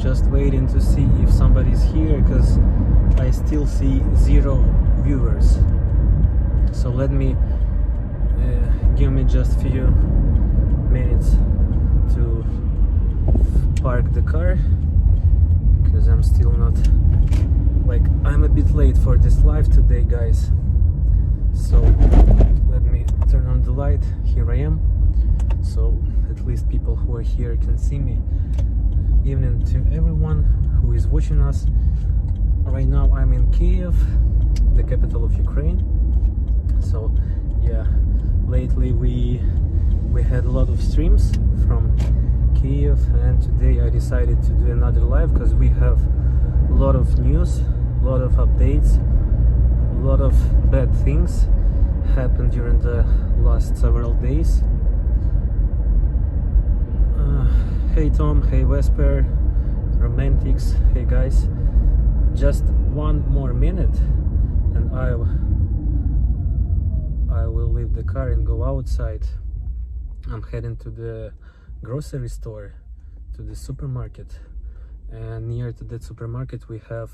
just waiting to see if somebody's here, because I still see 0 viewers. So let me give me just few minutes to park the car, because I'm still not, like, I'm a bit late for this live today, guys. So let me turn on the light. Here I am, so at least people who are here can see me. Evening to everyone who is watching us. Right now I'm in Kyiv, the capital of Ukraine. So yeah, lately we had a lot of streams from Kyiv, and today I decided to do another live because we have a lot of news, a lot of updates, a lot of bad things happened during the last several days. Hey Tom, hey Vesper, Romantics, hey guys. Just one more minute and I will leave the car and go outside. I'm heading to the grocery store, to the supermarket, and near to that supermarket we have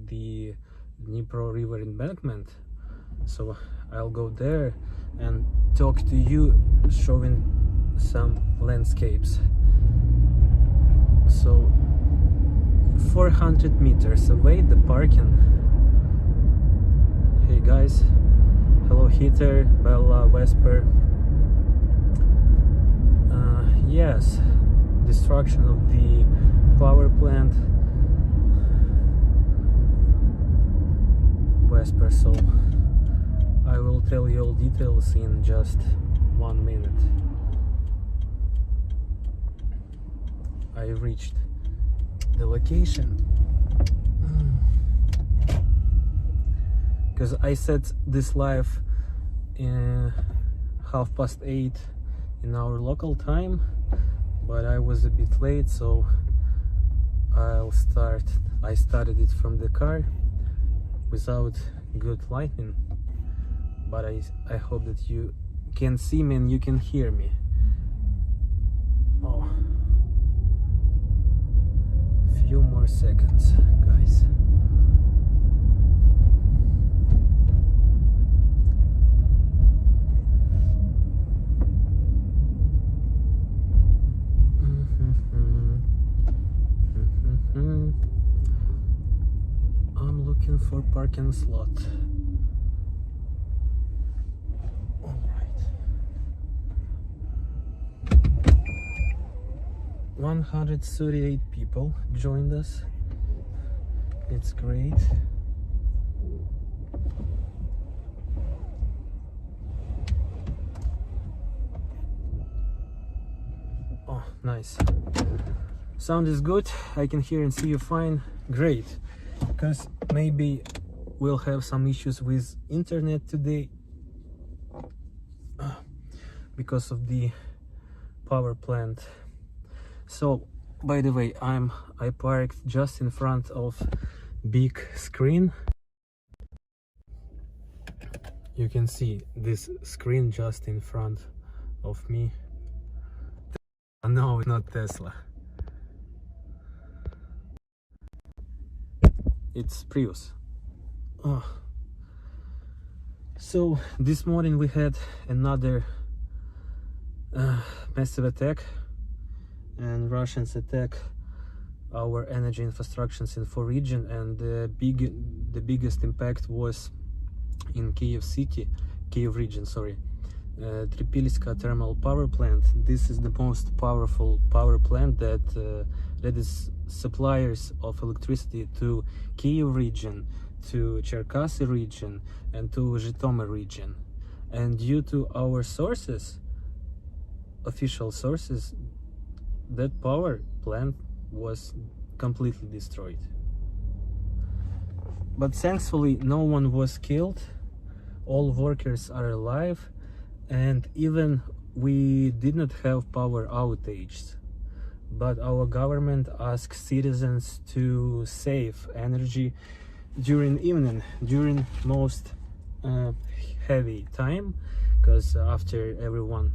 the Dnipro River embankment. So I'll go there and talk to you, showing some landscapes. So 400 meters away, the parking. Hey guys, hello Heater, Bella, Vesper. Yes, destruction of the power plant. Vesper, so I will tell you all details in just 1 minute. I reached the location, because I set this live in 8:30 in our local time, but I was a bit late, so I started it from the car without good lighting, but I hope that you can see me and you can hear me. Oh, few more seconds, guys. I'm looking for parking slot. All right. 138 people joined us. It's great. Oh, nice. Sound is good. I can hear and see you fine. Great. Because maybe we'll have some issues with internet today because of the power plant. So, by the way, I parked just in front of big screen. You can see this screen just in front of me. No, it's not Tesla. It's Prius. Oh. So this morning we had another massive attack, and Russians attack our energy infrastructures in 4 regions, and the biggest impact was in Kyiv region, sorry. Tripilska thermal power plant. This is the most powerful power plant that is suppliers of electricity to Kyiv region, to Cherkasy region, and to Zhytomyr region. And due to our sources, official sources, that power plant was completely destroyed. But thankfully no one was killed, all workers are alive, and even we did not have power outages. But our government asked citizens to save energy during evening, during most heavy time, because after everyone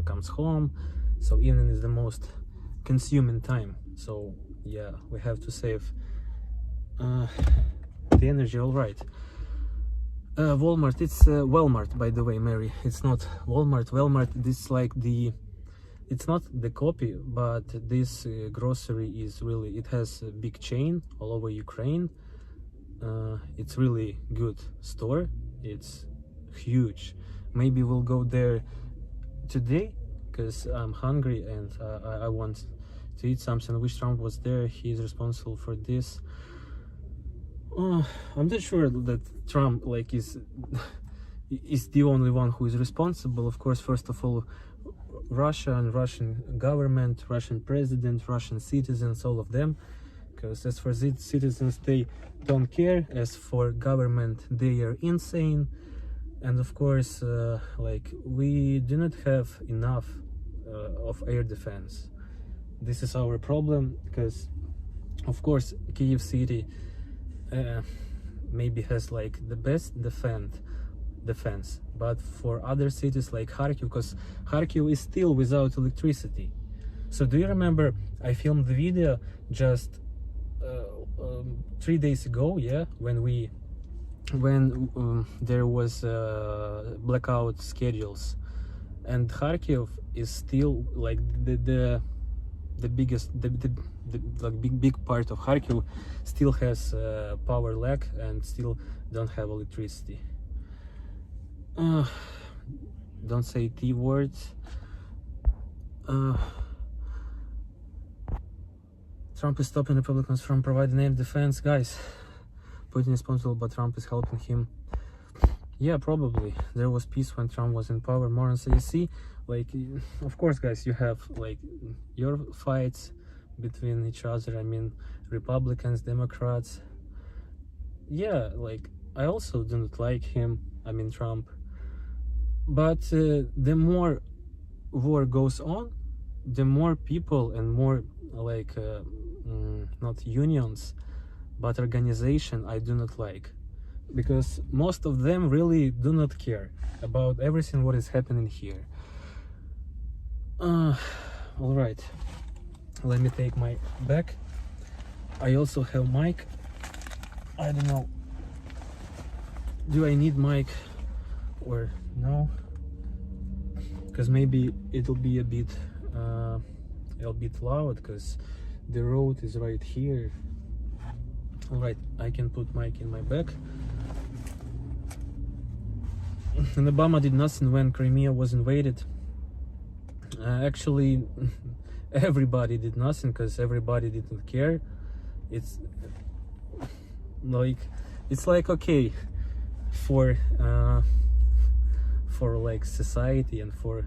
comes home, so evening is the most consuming time. So yeah, we have to save the energy. All right. Walmart, it's Walmart, by the way, Mary. It's not Walmart. Walmart, this like it's not the copy, but this grocery is really, it has a big chain all over Ukraine. It's really good store. It's huge. Maybe we'll go there today because I'm hungry and I want to eat something. I wish Trump was there. He's responsible for this. I'm not sure that Trump like is the only one who is responsible. Of course, first of all, Russia and Russian government, Russian president, Russian citizens, all of them. Because as for citizens, they don't care. As for government, they are insane. And of course, like we do not have enough of air defense. This is our problem, because of course Kyiv city maybe has like the best defense, but for other cities like Kharkiv, because Kharkiv is still without electricity. So do you remember I filmed the video just 3 days ago, yeah, when there was blackout schedules, and Kharkiv is still like the biggest, like big part of Kharkiv still has power lag and still don't have electricity. Don't say T words. Trump is stopping Republicans from providing air defense. Guys, Putin is responsible, but Trump is helping him. Yeah, probably. There was peace when Trump was in power. More on CDC. Like, of course, guys, you have like your fights between each other. I mean, Republicans, Democrats. Yeah, like, I also do not like him. I mean, Trump. But the more war goes on, the more people and more like not unions but organization I do not like, because most of them really do not care about everything what is happening here. All right, let me take my bag. I also have mic. I don't know, do I need mic or no, because maybe it'll be a bit loud because the road is right here. All right, I can put mic in my bag. And Obama did nothing when Crimea was invaded. Actually, everybody did nothing because everybody didn't care. It's like okay for like society and for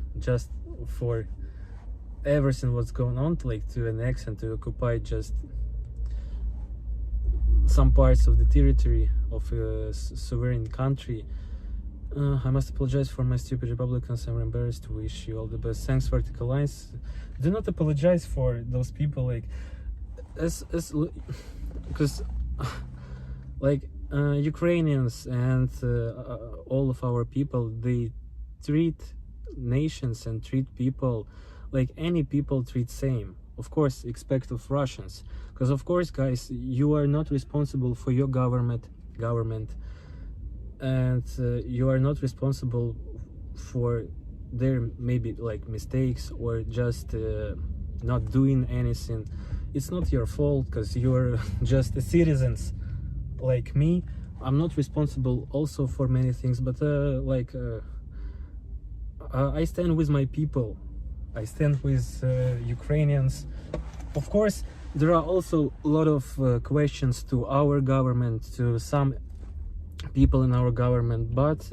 everything what's going on, like to annex and to occupy just some parts of the territory of a sovereign country. I must apologize for my stupid Republicans. I'm embarrassed to wish you all the best. Thanks, Vertical Lines. Do not apologize for those people, like because like Ukrainians and all of our people, they treat nations and treat people like any people treat same. Of course, expect of Russians, because of course, guys, you are not responsible for your government, and you are not responsible for their maybe like mistakes or just not doing anything. It's not your fault, because you're just a citizens like me. I'm not responsible also for many things, but I stand with my people. I stand with Ukrainians. Of course, there are also a lot of questions to our government, to some people in our government, but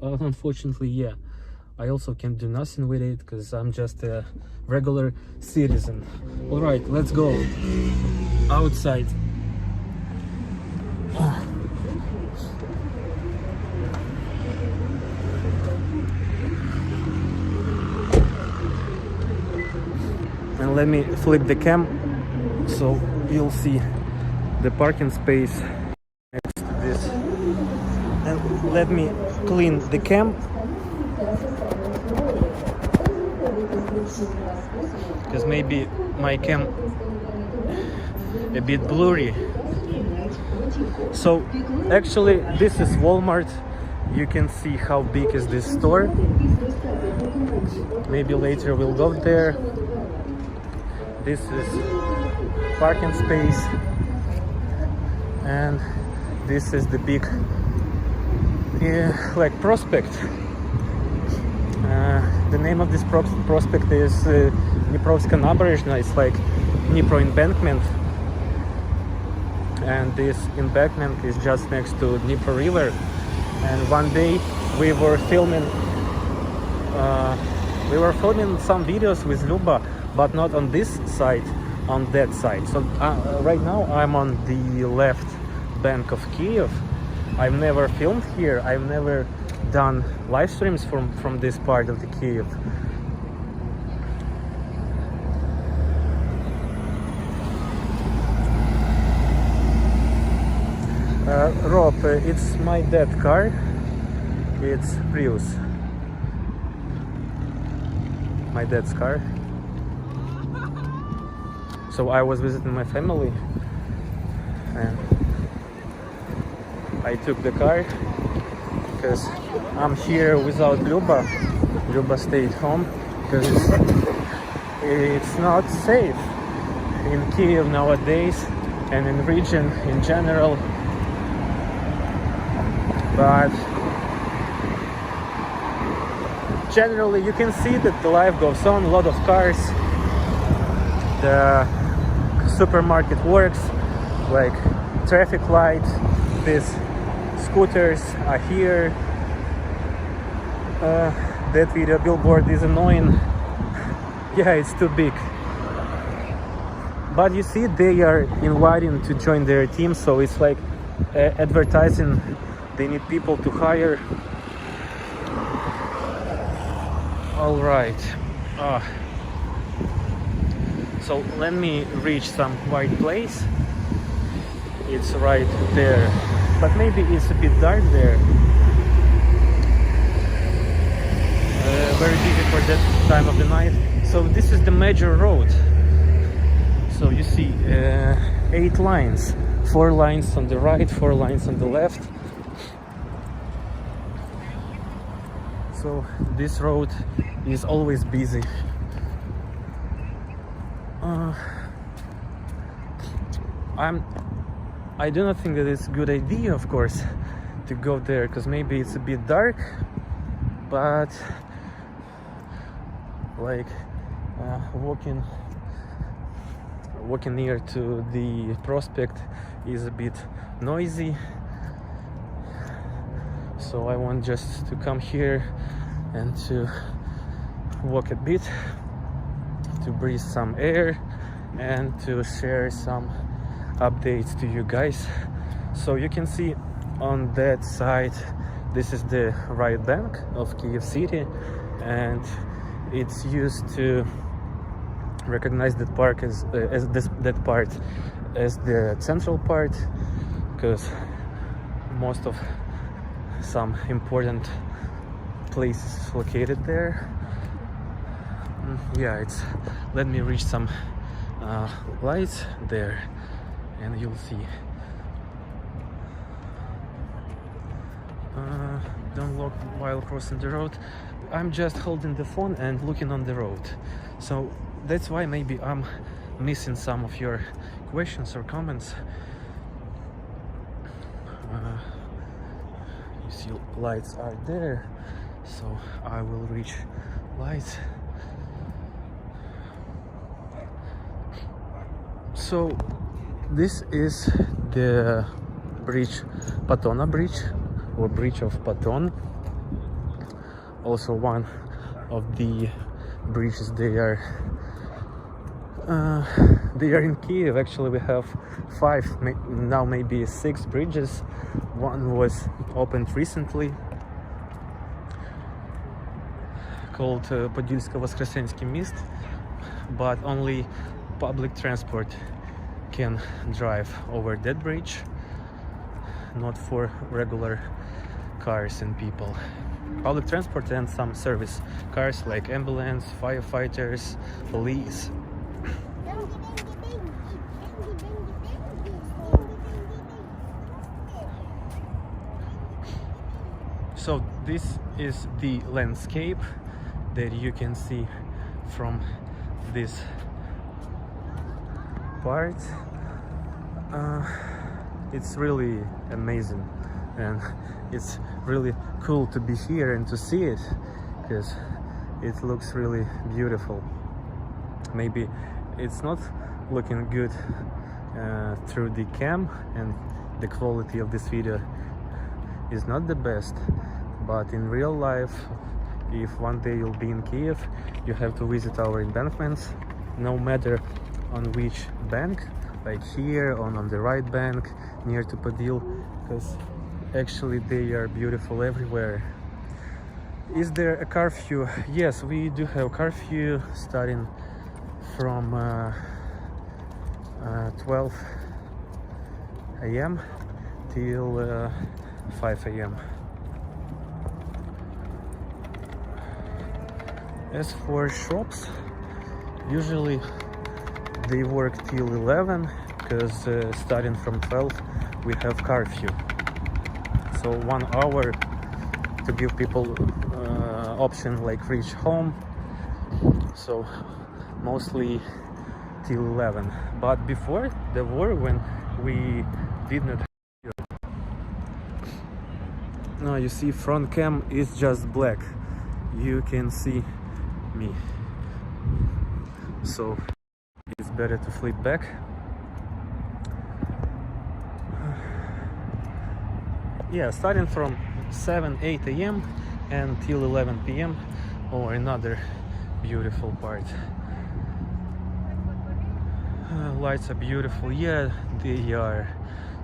unfortunately, yeah, I also can do nothing with it because I'm just a regular citizen. All right, let's go outside. And let me flip the cam so you'll see the parking space next to this. And let me clean the cam, because maybe my cam a bit blurry. So actually this is Walmart. You can see how big is this store. Maybe later we'll go there. This is parking space, and this is the big like prospect. The name of this prospect is Dniprovska Nabережна. It's like Dnipro embankment, and this embankment is just next to Dnipro River. And one day we were filming some videos with Luba, but not on this side, on that side. So right now I'm on the left bank of Kyiv. I've never filmed here. I've never done live streams from this part of the Kyiv. Rob, it's my dad's car. It's Prius. My dad's car. So I was visiting my family and I took the car because I'm here without Luba. Luba stayed home because it's not safe in Kyiv nowadays and in region in general. But generally you can see that the life goes on, a lot of cars, the supermarket works, like traffic light, these scooters are here. That video billboard is annoying. Yeah, it's too big. But you see, they are inviting to join their team, so it's like advertising. They need people to hire. All right. So let me reach some quiet place. It's right there, but maybe it's a bit dark there. Very busy for that time of the night. So this is the major road. So you see 8 lines, 4 lines on the right, 4 lines on the left. So this road is always busy. I do not think that it's a good idea, of course, to go there, because maybe it's a bit dark, but like walking near to the prospect is a bit noisy. So I want just to come here and to walk a bit, to breathe some air and to share some updates to you guys. So you can see on that side, this is the right bank of Kyiv city, and it's used to recognize that park as that part as the central part, because most of some important places located there. Yeah, it's, let me reach some lights there and you'll see. Don't look while crossing the road. I'm just holding the phone and looking on the road, so that's why maybe I'm missing some of your questions or comments. You see lights are there, so I will reach lights. So this is the bridge, Patona Bridge, or Bridge of Paton. Also one of the bridges they are in Kyiv. Actually we have 5, now maybe 6 bridges. One was opened recently, called Подільсько-Воскресенський міст, but only public transport can drive over that bridge, not for regular cars and people. Public transport and some service cars like ambulance, firefighters, police. So this is the landscape that you can see from this part. It's really amazing, and it's really cool to be here and to see it, because it looks really beautiful. Maybe it's not looking good through the cam, and the quality of this video is not the best, but in real life, if one day you'll be in Kyiv, you have to visit our embankments, no matter on which bank, like here on the right bank near to Podil, because actually they are beautiful everywhere. Is there a curfew? Yes, we do have curfew starting from 12 a.m. till 5 a.m. As for shops, usually they work till 11, because starting from 12 we have curfew. So 1 hour to give people option like reach home. So mostly till 11. But before the war, when we did not have, now you see front cam is just black. You can see me. So it's better to flip back. Yeah, starting from 7-8 a.m. until 11 p.m. or another beautiful part. Lights are beautiful. Yeah, they are.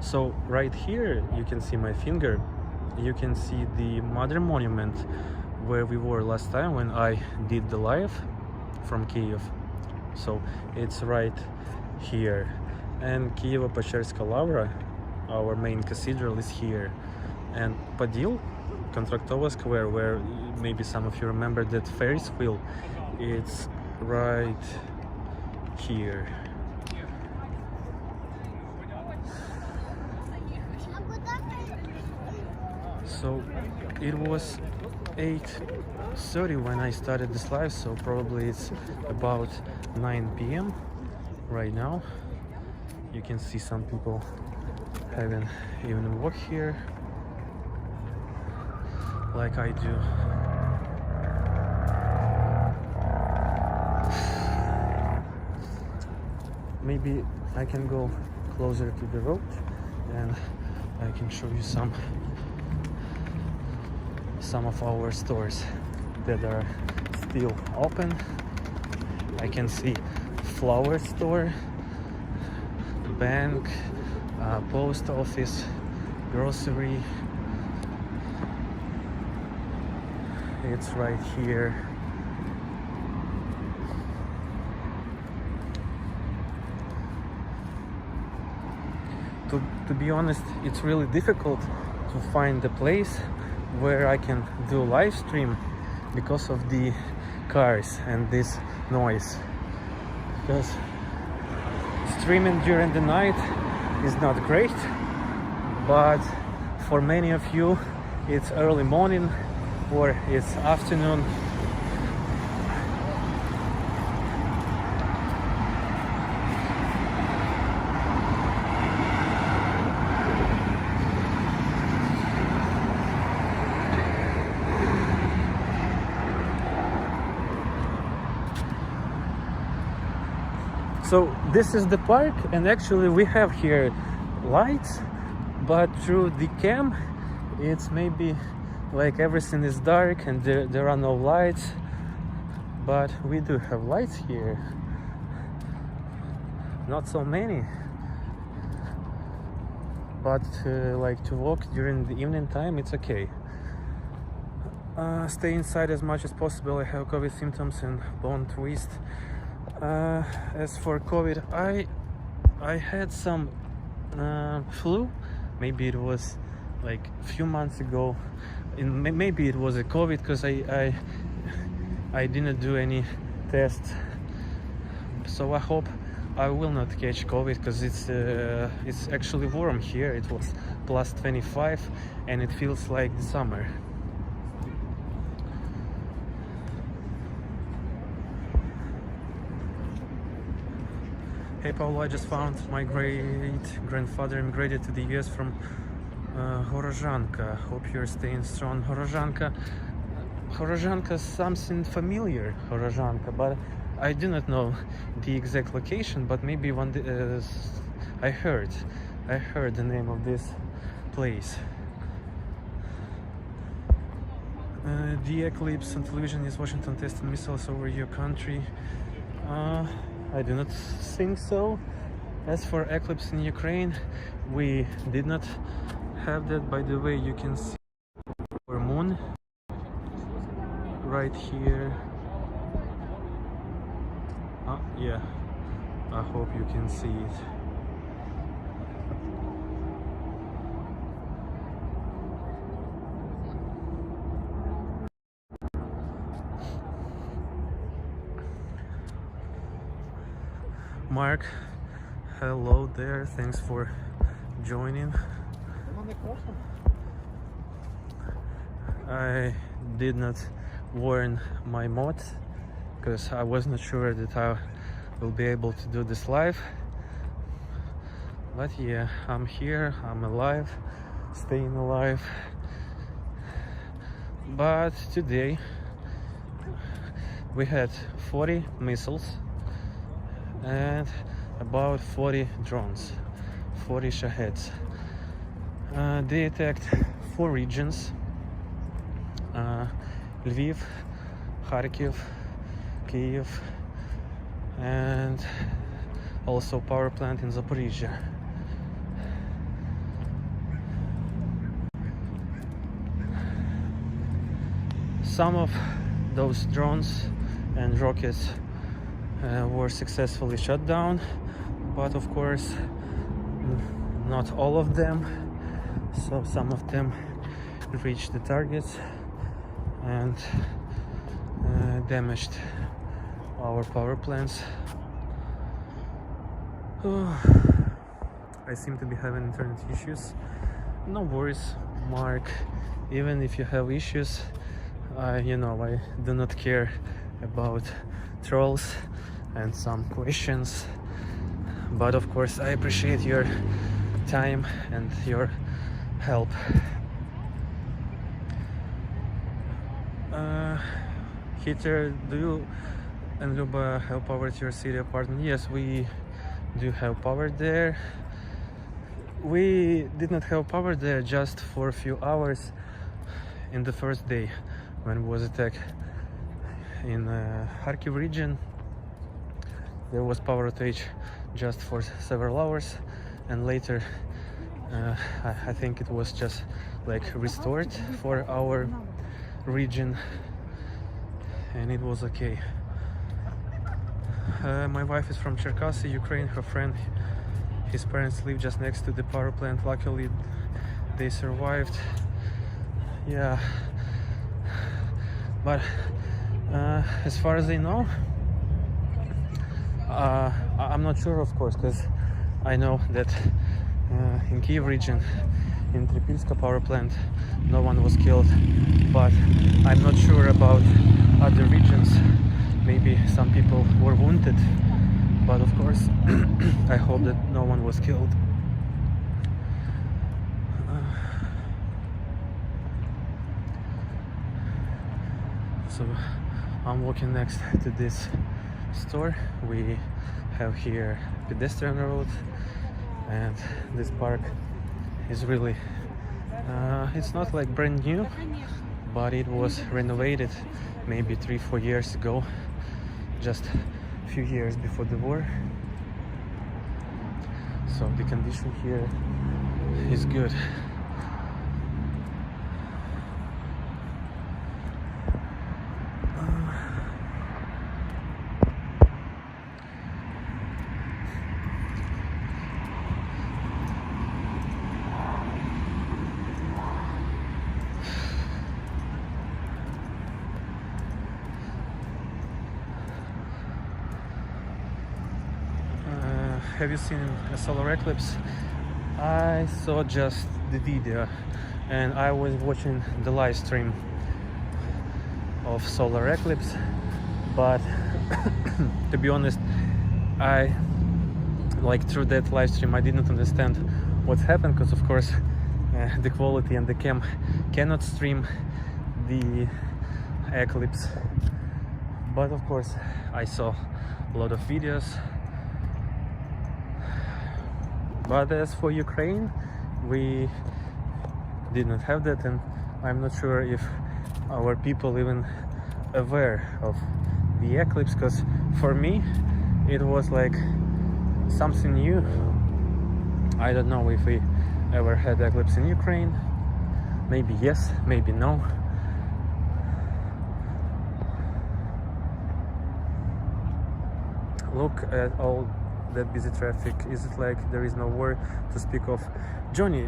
So right here you can see my finger. You can see the Mother Monument where we were last time when I did the live from Kyiv. So it's right here. And Kyivo-Pecherska Lavra, our main cathedral, is here. And Podil, Kontraktova Square, where maybe some of you remember that Ferris wheel, it's right here. So it was 8:30 when I started this live, so probably it's about 9 p.m. right now. You can see some people having evening walk here, like I do. Maybe I can go closer to the road and I can show you some of our stores that are still open. I can see flower store, bank, post office, grocery. It's right here. To be honest, it's really difficult to find a place where I can do live stream because of the cars and this noise. Because streaming during the night is not great, but for many of you it's early morning or it's afternoon. So this is the park, and actually we have here lights, but through the cam it's maybe like everything is dark and there are no lights, but we do have lights here. Not so many, but like to walk during the evening time, it's okay. Stay inside as much as possible. I have COVID symptoms and bone twist. As for COVID, I had some flu. Maybe it was like a few months ago. Maybe it was a COVID because I didn't do any tests. So I hope I will not catch COVID, because it's actually warm here. It was plus 25 and it feels like the summer. Hey Paulo, I just found my great-grandfather immigrated to the US from Horozhanka. Hope you're staying strong. Horozhanka, something familiar, Horozhanka, but I do not know the exact location, but maybe one day, I heard the name of this place. The Eclipse on television is Washington testing missiles over your country. I do not think so. As for Eclipse in Ukraine, we did not have that. By the way, you can see our moon right here. Yeah, I hope you can see it. Mark, hello there, thanks for joining. I did not warn my mod because I was not sure that I will be able to do this live, but yeah, I'm here, I'm alive, staying alive. But today we had 40 missiles and about 40 drones, 40 Shaheds. They attacked 4 regions: Lviv, Kharkiv, Kyiv, and also power plant in Zaporizhia. Some of those drones and rockets were successfully shut down, but of course not all of them. So some of them reached the targets and damaged our power plants. I seem to be having internet issues. No worries, Mark. Even if you have issues, you know, I do not care about trolls and some questions, but of course I appreciate your time and your help. Heater, do you and Luba have power to your city apartment? Yes, we do have power there. We did not have power there just for a few hours in the first day when was attacked in Kharkiv region. There was power outage just for several hours, and later I think it was just like restored for our region, and it was okay. My wife is from Cherkasy, Ukraine. Her friend, his parents live just next to the power plant. Luckily they survived. Yeah, but as far as I know, I'm not sure, of course, because I know that in Kyiv region, in Tripilska power plant, no one was killed, but I'm not sure about other regions. Maybe some people were wounded, but of course I hope that no one was killed. So I'm walking next to this store. We have here pedestrian road, and this park is really it's not like brand new, but it was renovated maybe 3-4 years ago, just a few years before the war. So the condition here is good. Have you seen a solar eclipse? I saw just the video, and I was watching the live stream of solar eclipse, but to be honest, I like through that live stream I didn't understand what's happened, because of course the quality and the cam cannot stream the Eclipse, but of course I saw a lot of videos. But as for Ukraine, we did not have that, and I'm not sure if our people even aware of the Eclipse, because for me it was like something new. I don't know if we ever had Eclipse in Ukraine. Maybe yes, maybe no. Look at all that busy traffic. Is it like there is no war to speak of? Johnny,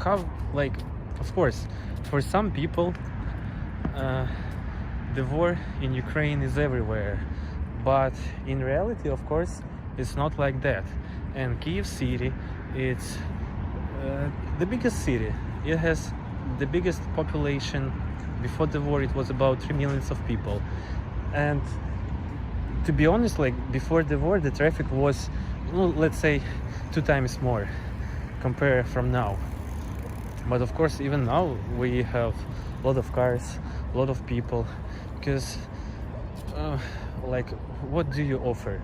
how, like, of course, for some people the war in Ukraine is everywhere, but in reality, of course, it's not like that. And Kyiv city, it's the biggest city. It has the biggest population. Before the war it was about 3 million of people, and to be honest, like before the war the traffic was, well, let's say 2 times more compared from now. But of course even now we have a lot of cars, a lot of people, because like what do you offer?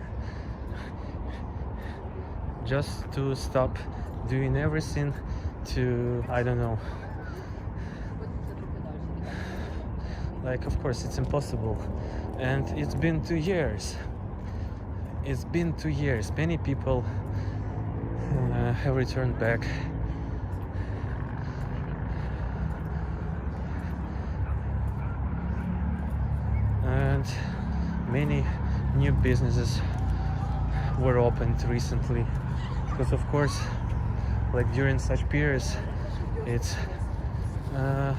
Just to stop doing everything to, I don't know, like of course it's impossible. And it's been 2 years. It's been 2 years. Many people have returned back. And many new businesses were opened recently. Because of course, like during such periods, it's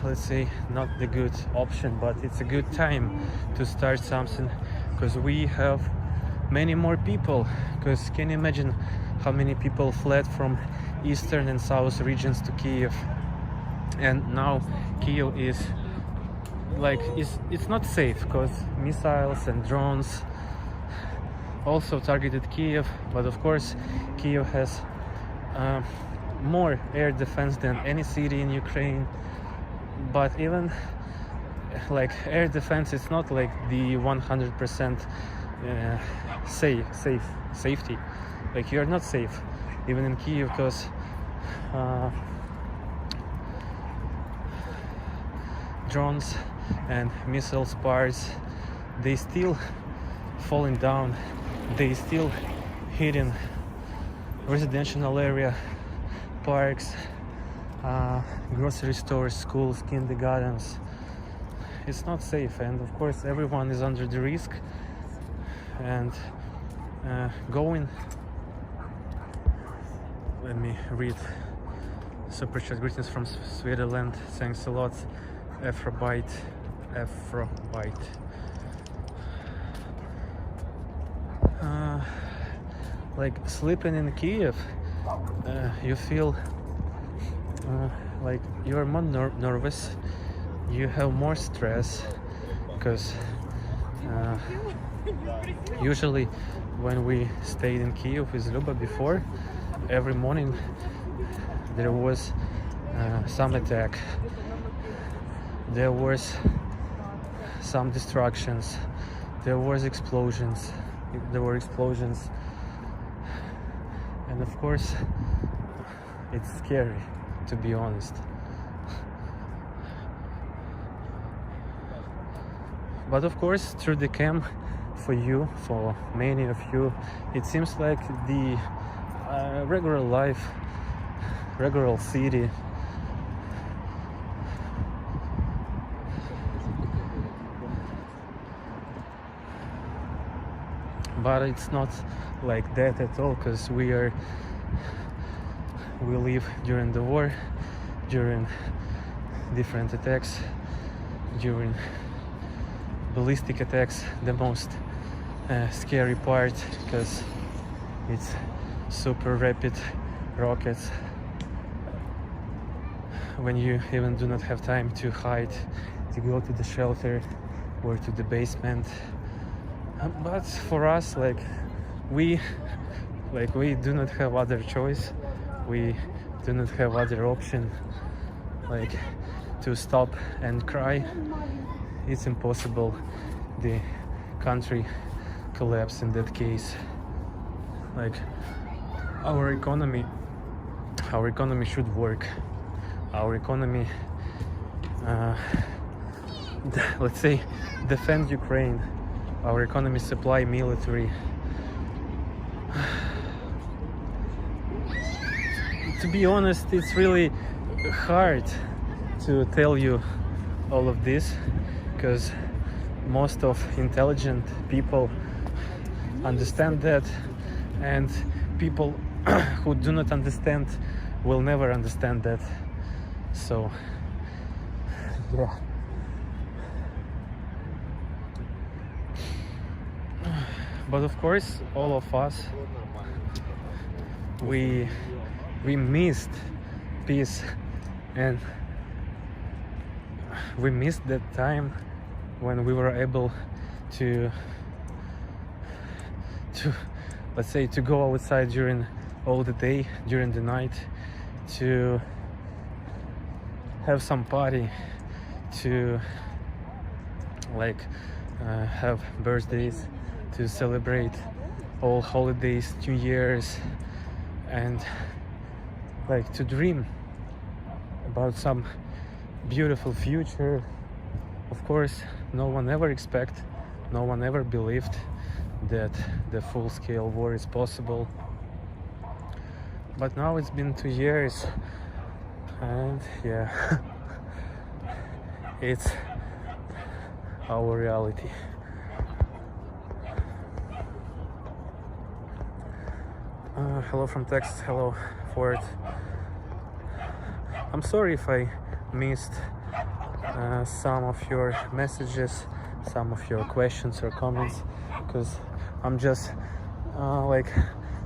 let's say not the good option, but it's a good time to start something, because we have many more people. Because can you imagine how many people fled from eastern and south regions to Kyiv, and now Kyiv is like it's not safe, because missiles and drones also targeted Kyiv. But of course Kyiv has more air defense than any city in Ukraine. But even like air defense, it's not like the 100% safety. Like you're not safe even in Kyiv, because drones and missile spars, they still falling down, they still hitting residential area, parks, grocery stores, schools, kindergartens. It's not safe, and of course everyone is under the risk. And going, let me read super chat. Greetings from Switzerland, thanks a lot. Afrobyte. Like sleeping in Kyiv, you feel like you're more nervous, you have more stress, because usually when we stayed in Kyiv with Luba before, every morning there was some attack, there was some destructions, there were explosions, and of course it's scary, to be honest. But of course through the cam, for you, for many of you, it seems like the regular life, regular city. But it's not like that at all, because we live during the war, during different attacks, during ballistic attacks, the most scary part, because it's super rapid rockets, when you even do not have time to hide, to go to the shelter or to the basement. But for us, like, we Like, we do not have other choice, we do not have other option, like, to stop and cry. It's impossible. The country collapse in that case. Like, our economy should work. Our economy, let's say, defend Ukraine. Our economy supply military. To be honest, it's really hard to tell you all of this, because most of intelligent people understand that, and people who do not understand will never understand that. So yeah. But of course, all of us, we missed peace, and we missed that time when we were able to let's say, to go outside during all the day, during the night, to have some party, to like have birthdays, to celebrate all holidays, New Year's, and like to dream about some beautiful future. Of course, no one ever believed that the full-scale war is possible. But now it's been 2 years, and yeah, it's our reality. Hello from Texas. Hello, Ford. I'm sorry if I missed some of your messages, some of your questions or comments, because I'm just like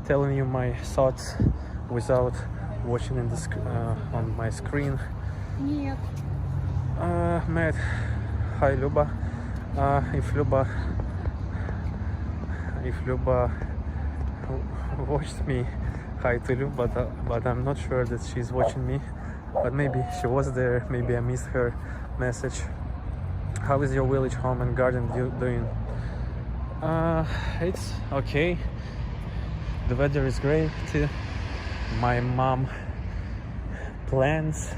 telling you my thoughts without watching in the on my screen. Нет. Matt, hi Luba. If Luba watched me, hi to Luba, but I'm not sure that she's watching me. But maybe she was there, maybe I missed her message. How is your village, home and garden doing? It's okay. The weather is great. My mom plants.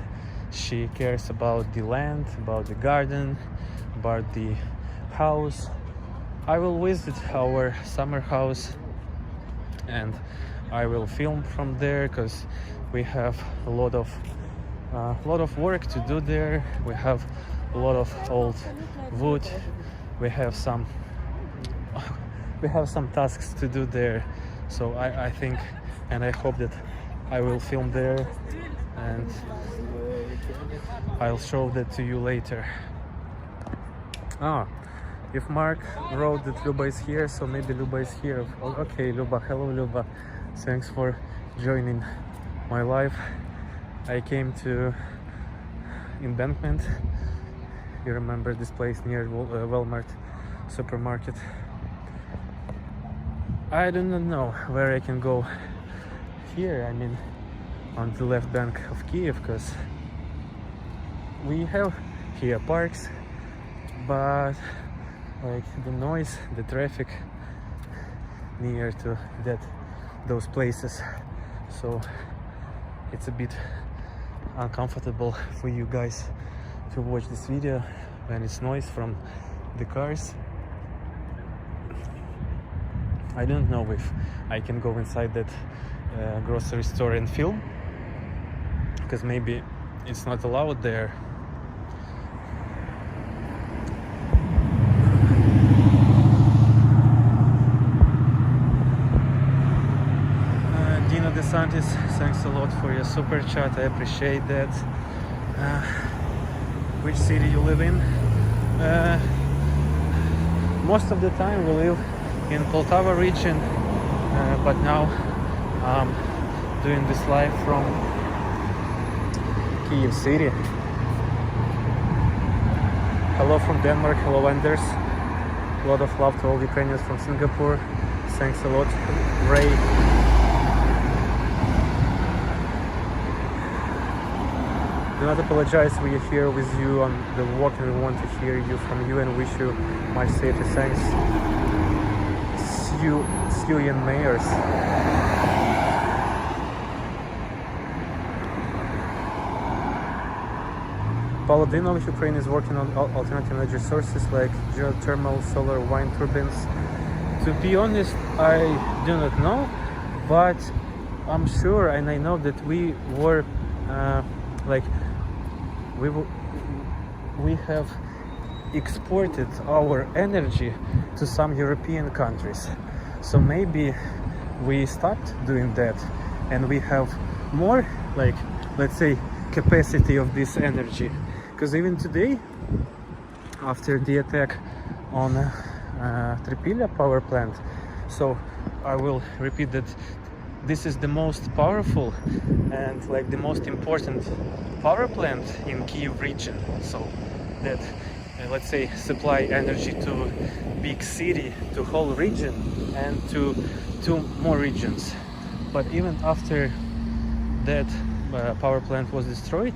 She cares about the land, about the garden, about the house. I will visit our summer house and I will film from there, because we have a lot of work to do there. We have a lot of old wood. We have some tasks to do there. So I think and I hope that I will film there, and I'll show that to you later. If Mark wrote that Luba is here, so maybe Luba is here. Okay, Luba. Hello, Luba. Thanks for joining my live. I came to Embankment. You remember this place near Walmart supermarket? I do not know where I can go here. I mean, on the left bank of Kyiv, because we have here parks, but like the noise, the traffic near to those places, so it's a bit uncomfortable for you guys to watch this video when it's noise from the cars. I don't know if I can go inside that grocery store and film, because maybe it's not allowed there. DeSantis, thanks a lot for your super chat. I appreciate that. Which city you live in? Most of the time we live in Poltava region, but now I'm doing this live from Kyiv city. Hello from Denmark. Hello, Anders. A lot of love to all Ukrainians from Singapore. Thanks a lot, Ray. Do not apologize, we are here with you on the walk and we want to hear you from you and wish you much safety. Thanks. See you in Mayors. Paladino of Ukraine is working on alternative energy sources like geothermal, solar, wind turbines. To be honest, I do not know, but I'm sure and I know that we were we have exported our energy to some European countries. So maybe we stopped doing that and we have more, like, let's say, capacity of this energy. Because even today, after the attack on Tripilla power plant, so I will repeat that this is the most powerful and like the most important power plant in Kyiv region, so that let's say supply energy to big city, to whole region and to two more regions. But even after that power plant was destroyed,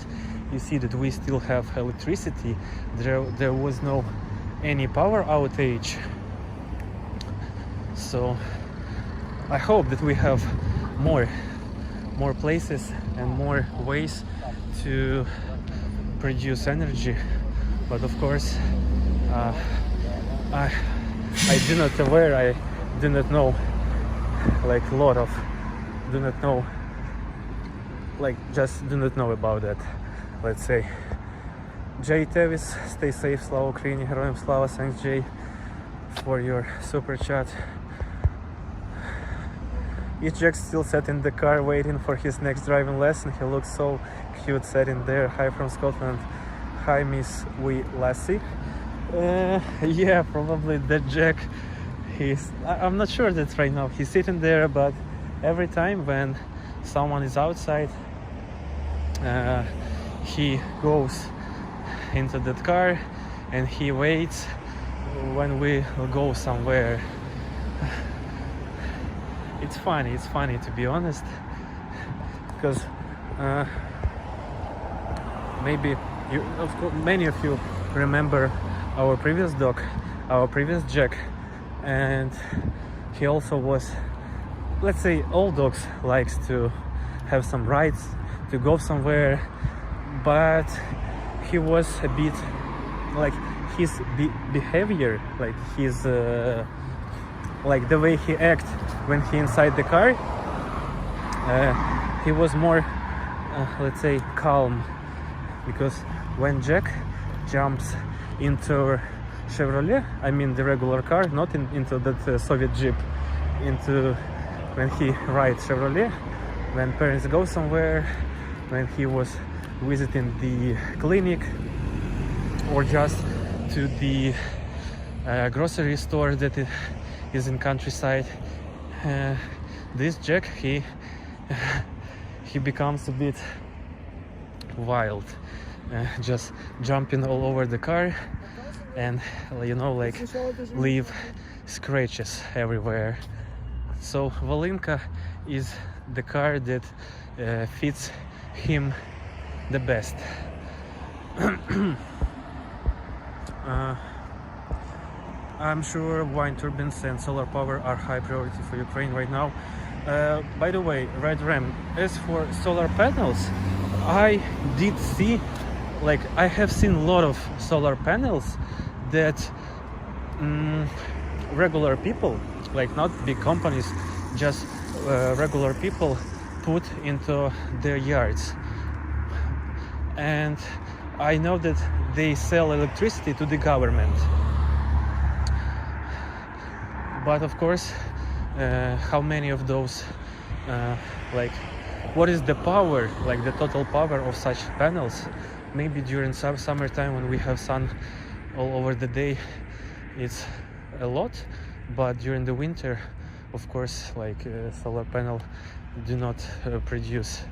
you see that we still have electricity. There was no any power outage. So I hope that we have more places and more ways to produce energy. But of course, I do not aware. I do not know, like just do not know about that. Let's say. Jay Tevis, stay safe, Slava Ukraini, Героям Slava. Thanks, Jay, for your super chat. Is Jack still sat in the car waiting for his next driving lesson? He looks so cute sitting there. Hi from Scotland. Hi, Miss Wee Lassie. Yeah, probably that Jack. I'm not sure that right now he's sitting there, but every time when someone is outside, he goes into that car and he waits when we go somewhere. It's funny to be honest, because maybe many of you remember our previous dog, our previous Jack, and he also was, let's say, all dogs likes to have some rights to go somewhere, but he was a bit like his behavior, like his like the way he act when he inside the car, he was more let's say calm, because when Jack jumps into Chevrolet, I mean the regular car, not into that Soviet Jeep, into when he rides Chevrolet, when parents go somewhere, when he was visiting the clinic or just to the grocery store that is in countryside, this Jack, he becomes a bit wild, just jumping all over the car and, you know, like leave scratches everywhere. So Valinka is the car that fits him the best. I'm sure wind turbines and solar power are high priority for Ukraine right now. By the way, Red Ram, as for solar panels, I did see, like, I have seen a lot of solar panels that regular people, like not big companies, just regular people put into their yards. And I know that they sell electricity to the government. But of course, how many of those, like, what is the power, like the total power of such panels? Maybe during summertime when we have sun all over the day, it's a lot. But during the winter, of course, like solar panel does not produce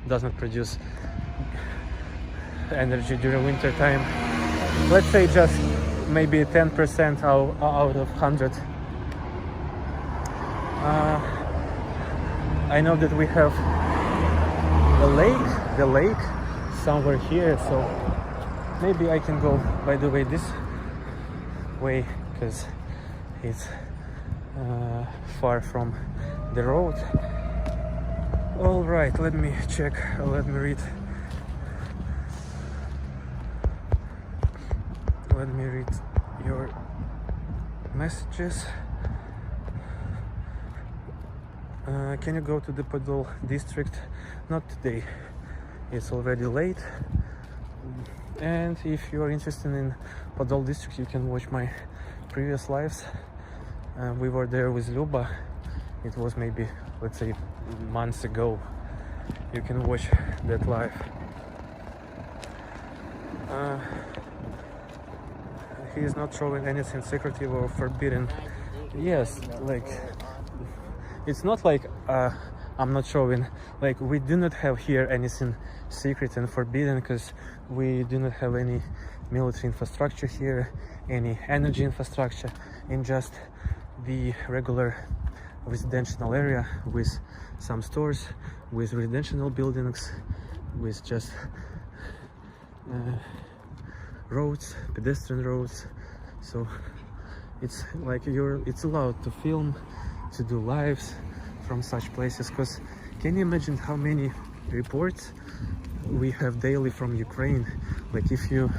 energy during winter time. Let's say just maybe 10% out of 100. I know that we have the lake, somewhere here, so maybe I can go, by the way, this way, because it's far from the road. All right, let me check, let me read your messages. Can you go to the Podol district? Not today, it's already late. And if you are interested in Podol district, you can watch my previous lives. We were there with Luba. It was maybe, let's say, months ago. You can watch that live. He is not showing anything secretive or forbidden. Yes, like, it's not like I'm not showing, like, we do not have here anything secret and forbidden, because we do not have any military infrastructure here, any energy infrastructure, in just the regular residential area with some stores, with residential buildings, with just roads, pedestrian roads. So it's like it's allowed to film, to do lives from such places, because can you imagine how many reports we have daily from Ukraine? Like if you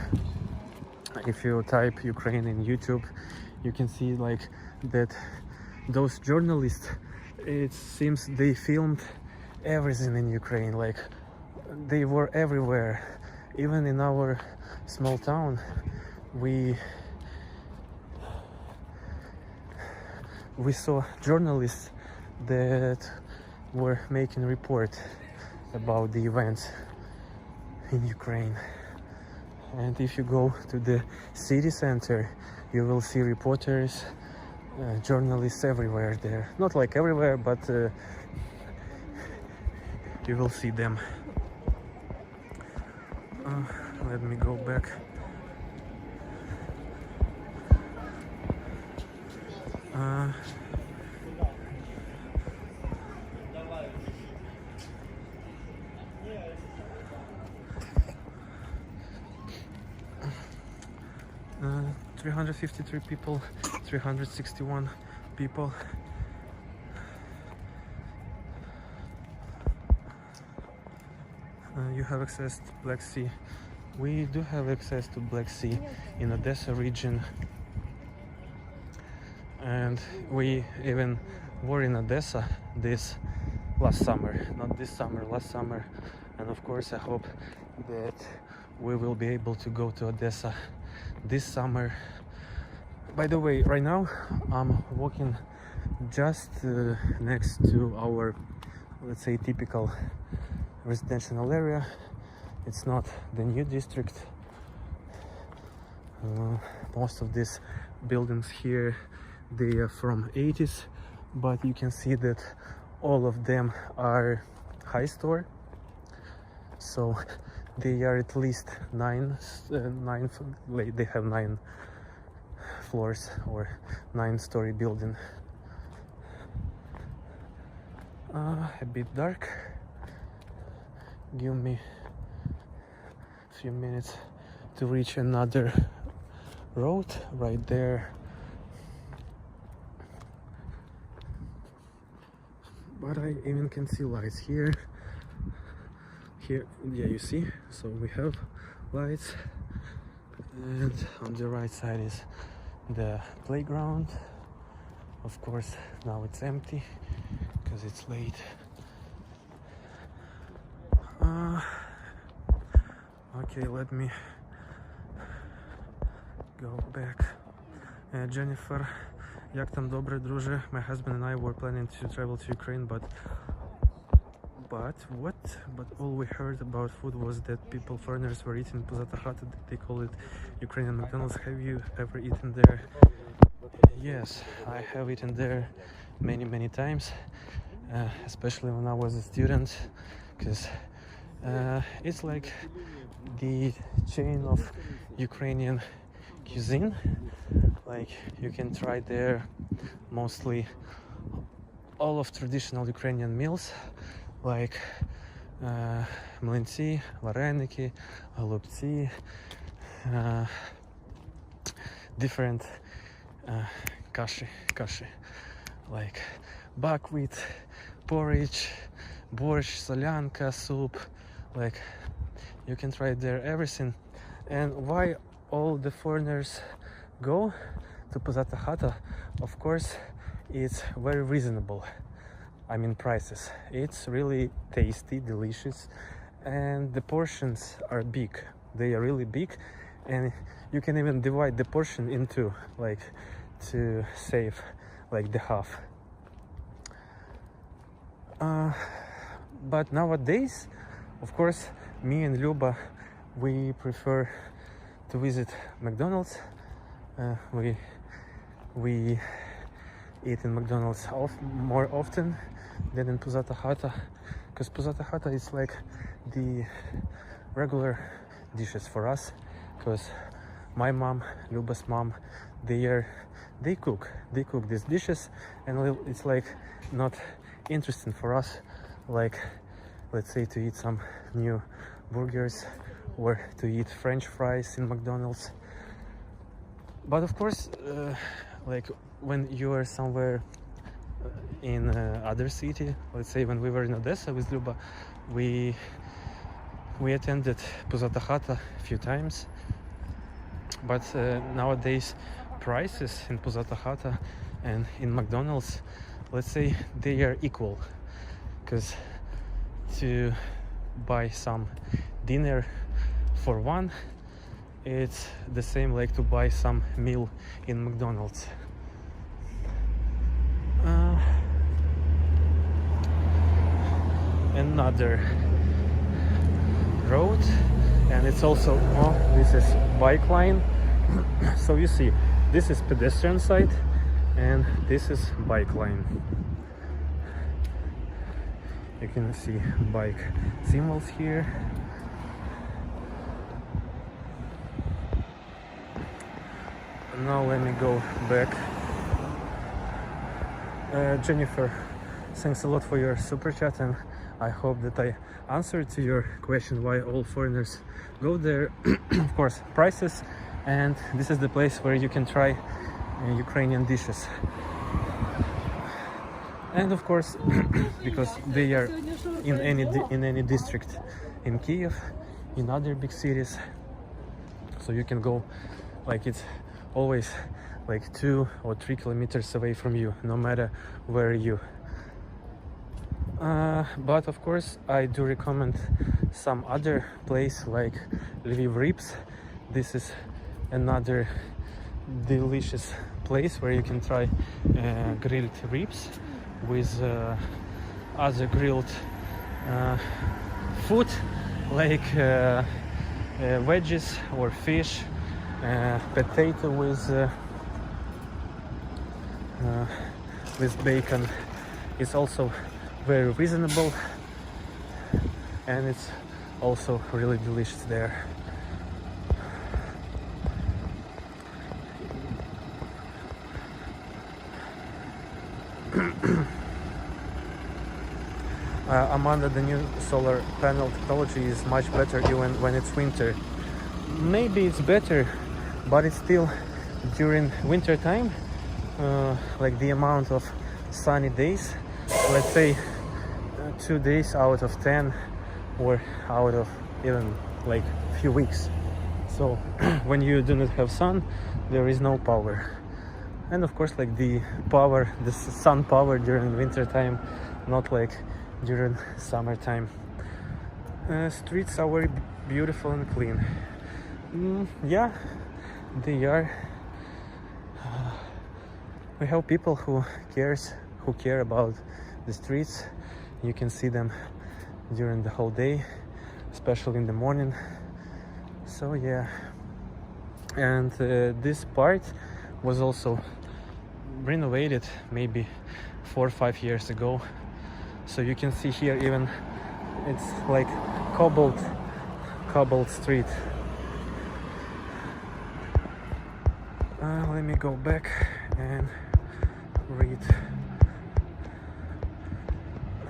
type Ukraine in YouTube, you can see like that those journalists, it seems they filmed everything in Ukraine, like they were everywhere. Even in our small town, we saw journalists that were making report about the events in Ukraine. And if you go to the city center, you will see reporters, journalists everywhere there. Not like everywhere, but you will see them. Let me go back. Uh, 353 people, 361 people. You have access to Black Sea. We do have access to Black Sea in Odessa region, and we even were in Odessa this last summer, not this summer, last summer. And of course I hope that we will be able to go to Odessa this summer. By the way, right now I'm walking just next to our, let's say, typical residential area. It's not the new district. Most of these buildings here, they are from 80s, but you can see that all of them are high store, so they are at least they have 9 floors or 9-story building. A bit dark. Give me a few minutes to reach another road right there. But I even can see lights here. Here, yeah, you see, so we have lights, and on the right side is the playground. Of course now it's empty because it's late. Okay, let me go back. Jennifer, як там добре, друже? My husband and I were planning to travel to Ukraine, but all we heard about food was that foreigners were eating pozata. They call it Ukrainian McDonalds. Have you ever eaten there? Yes, I have eaten there many times, especially when I was a student, because it's like the chain of Ukrainian cuisine. Like you can try there mostly all of traditional Ukrainian meals, like млинці, вареники, голубці, different kashi, like buckwheat, porridge, борщ, солянка, soup, like you can try there everything. And why all the foreigners go to Pozata Hata? Of course, it's very reasonable. I mean prices. It's really tasty, delicious, and the portions are big. They are really big, and you can even divide the portion into like to save like the half. But nowadays, of course, me and Luba, we prefer to visit McDonald's. We eat in McDonald's more often than in Pozata Hata, because Pozata Hata is like the regular dishes for us, because my mom, Luba's mom, they cook these dishes, and it's like not interesting for us, like let's say to eat some new burgers or to eat French fries in McDonald's. But of course, like when you are somewhere in other city, let's say when we were in Odessa with Luba, we attended Pozata Hata a few times. But nowadays prices in Pozata Hata and in McDonald's, let's say they are equal, because to buy some dinner for one, it's the same like to buy some meal in McDonald's. Another road, and it's also this is bike line. So you see, this is pedestrian side and this is bike line. You can see bike symbols here. Now let me go back. Jennifer, thanks a lot for your super chat, and I hope that I answered to your question why all foreigners go there. Of course, prices, and this is the place where you can try Ukrainian dishes. And of course, because they are in any district in Kyiv, in other big cities, so you can go, like it's always like 2 or 3 kilometers away from you, no matter where you. But of course, I do recommend some other place like Lviv ribs. This is another delicious place where you can try grilled ribs with other grilled food like veggies or fish, potato with bacon. It's also very reasonable, and it's also really delicious there. Amanda, the new solar panel technology is much better even when it's winter. Maybe it's better, but it's still during winter time, like the amount of sunny days, let's say 2 days out of 10 or out of even like few weeks. So when you do not have sun, there is no power. And of course, like the sun power during winter time, not like during summertime. Streets are very beautiful and clean. Yeah, they are. We have people who care about the streets. You can see them during the whole day, especially in the morning. So yeah, and this part was also renovated maybe 4 or 5 years ago. So you can see here, even it's like cobbled street. Let me go back and read.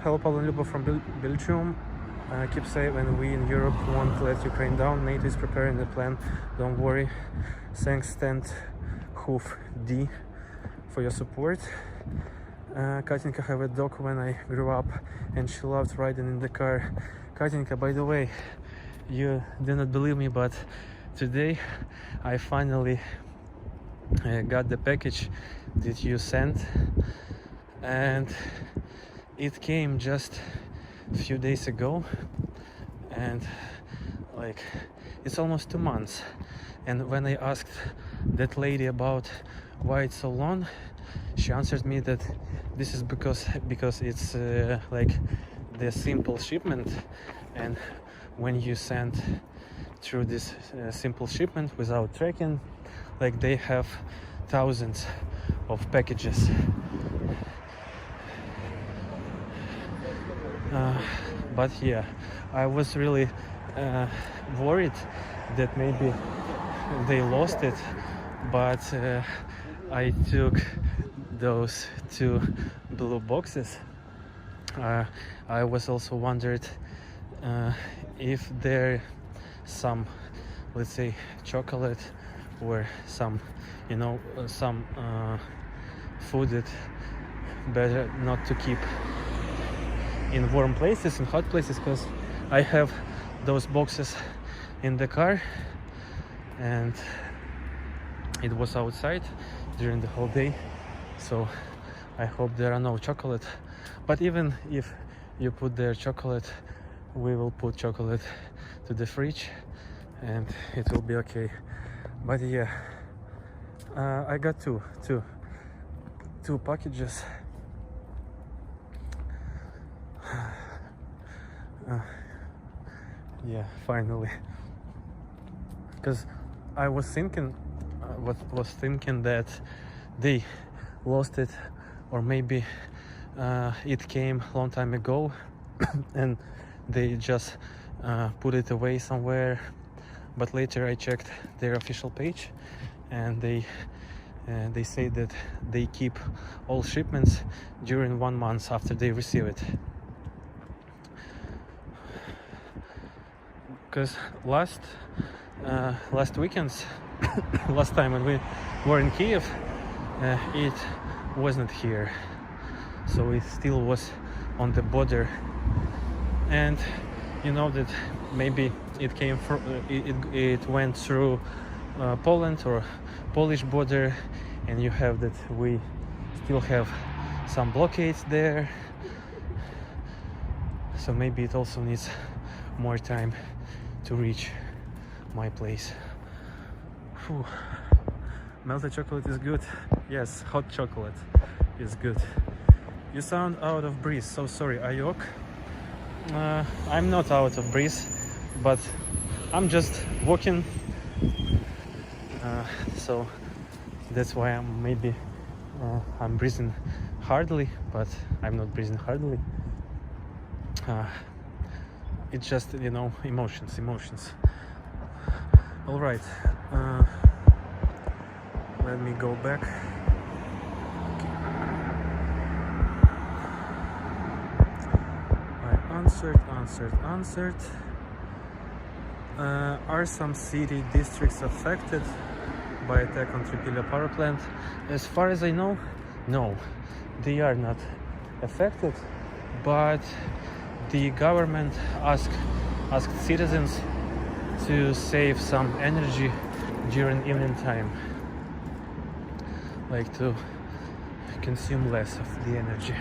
Hello, Paul and Luba from Belgium. Keep safe, and we in Europe won't let Ukraine down. NATO is preparing the plan. Don't worry. Thanks, Stand Hoof D, for your support. Katinka have a dog when I grew up, and she loved riding in the car. Katinka, by the way, you do not believe me, but today I finally got the package that you sent, and it came just a few days ago, and like it's almost 2 months. And when I asked that lady about why it's so long, she answered me that this is because it's like the simple shipment, and when you send through this simple shipment without tracking, like they have thousands of packages. But yeah, I was really worried that maybe they lost it, but I took those 2 blue boxes. I was also wondered if there some, let's say, chocolate or some, you know, some food that better not to keep in warm places, in hot places, because I have those boxes in the car and it was outside during the whole day, so I hope there are no chocolate. But even if you put there chocolate, we will put chocolate to the fridge and it will be okay. But yeah, I got two packages. Yeah, finally, because I was thinking that they lost it, or maybe it came a long time ago and they just put it away somewhere. But later I checked their official page and they say that they keep all shipments during 1 month after they receive it. Because last weekends last time when we were in Kyiv, it wasn't here, so it still was on the border. And you know that maybe it came from it went through Poland or Polish border, and you have that we still have some blockades there, so maybe it also needs more time to reach my place. Whew. Melted chocolate is good. Yes, hot chocolate is good. You sound out of breath, so sorry. Ayok, I'm not out of breath, but I'm just walking, so that's why I'm breathing hardly, but I'm not breathing hardly. It's just, you know, emotions. All right, let me go back. I answered. Are some city districts affected by attack on Tripoli power plant? As far as I know, no, they are not affected, but the government asked citizens to save some energy during evening time, like to consume less of the energy.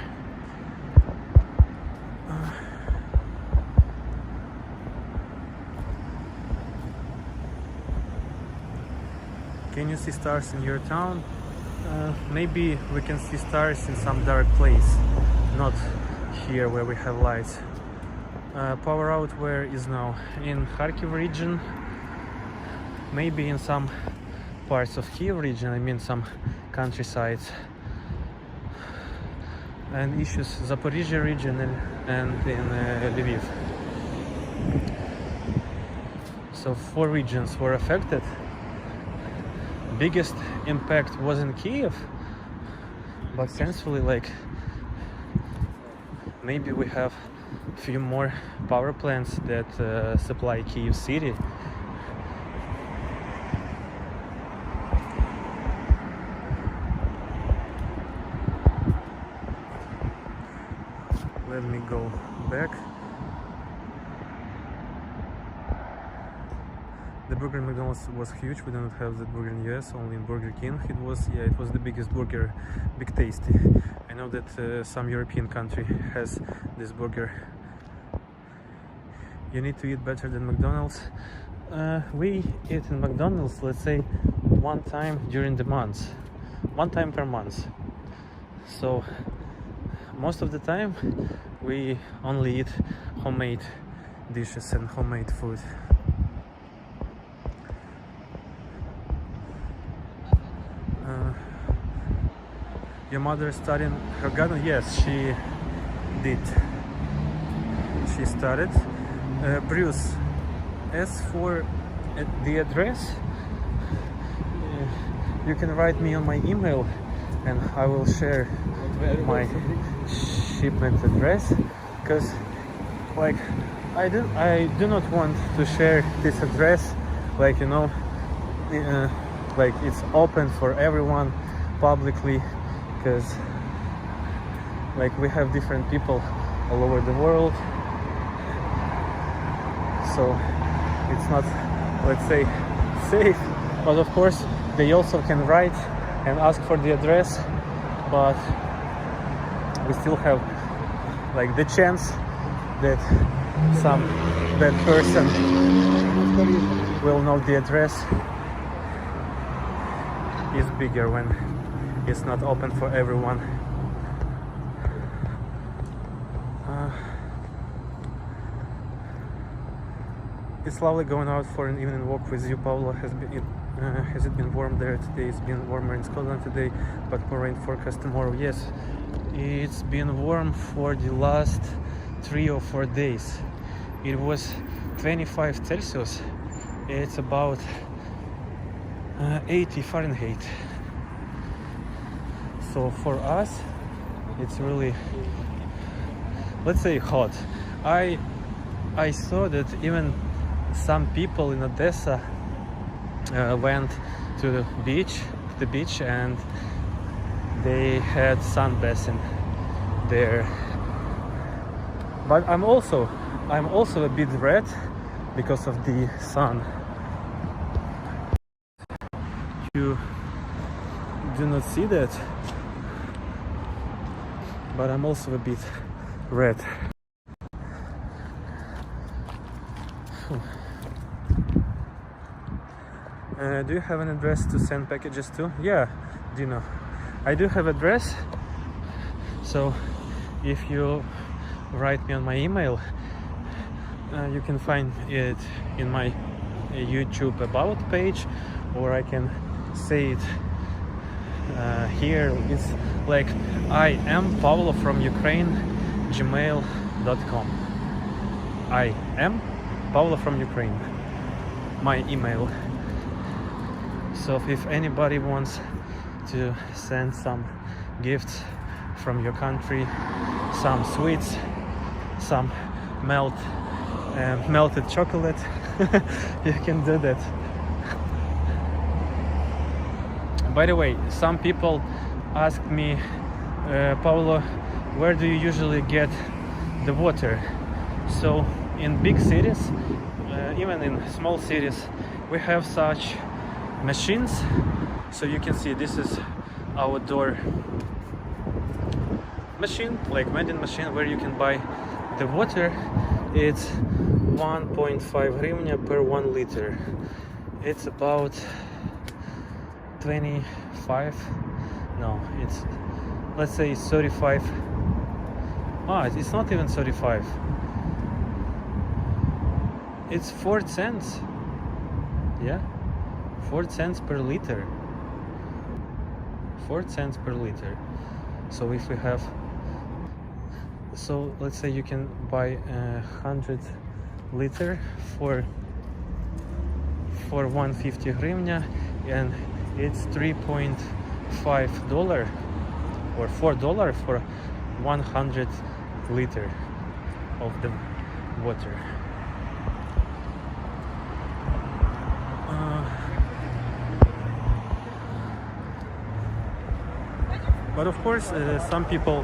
Can you see stars in your town? Maybe we can see stars in some dark place, not here where we have lights. Power out where is now? In Kharkiv region, maybe in some parts of Kyiv region, I mean some countrysides, and issues Zaporizhia region and in Lviv. So 4 regions were affected. Biggest impact was in Kyiv, but thankfully, like, maybe we have a few more power plants that supply Kyiv city. Let me go back. The burger in McDonald's was huge. We don't have that burger in US, only in Burger King. It was the biggest burger, Big Tasty. I know that some European country has this burger. You need to eat better than McDonald's. We eat in McDonald's, let's say, one time during the month, one time per month. So most of the time we only eat homemade dishes and homemade food. Your mother studying her garden? Yes, she did. She started. Bruce, as for the address, you can write me on my email and I will share my shipment address, because like I do not want to share this address, like, you know, like it's open for everyone publicly, because like we have different people all over the world, so it's not, let's say, safe. But of course they also can write and ask for the address, but we still have like the chance that some bad person will know the address is bigger when it's not open for everyone. It's lovely going out for an evening walk with you, Paula. Has it been warm there today? It's been warmer in Scotland today, but more rain forecast tomorrow. Yes, it's been warm for the last 3 or 4 days. It was 25 Celsius. It's about 80 Fahrenheit. So for us, it's really, let's say, hot. I saw that even some people in Odessa went to the beach, and they had sunbathing there. But I'm also a bit red because of the sun. You do not see that, but I'm also a bit red. Do you have an address to send packages to? Yeah, Dino, I do have address. So if you write me on my email, you can find it in my YouTube about page, or I can say it here. It's like I am Pavlo from Ukraine, gmail.com. I am Pavlo from Ukraine, my email. So if anybody wants to send some gifts from your country, some sweets, some melted chocolate, you can do that. By the way, some people ask me, Paulo, where do you usually get the water? So in big cities, even in small cities, we have such machines. So you can see this is outdoor machine, like vending machine, where you can buy the water. It's 1.5 hryvnia per 1 liter. It's about 25, no, it's, let's say 35. It's not even 35. It's 4 cents. Yeah, 4 cents per liter. 4 cents per liter. So if we have, so let's say you can buy 100 liter for 150 hryvnia, and it's $3.5 or $4 for 100 liter of the water. But of course, some people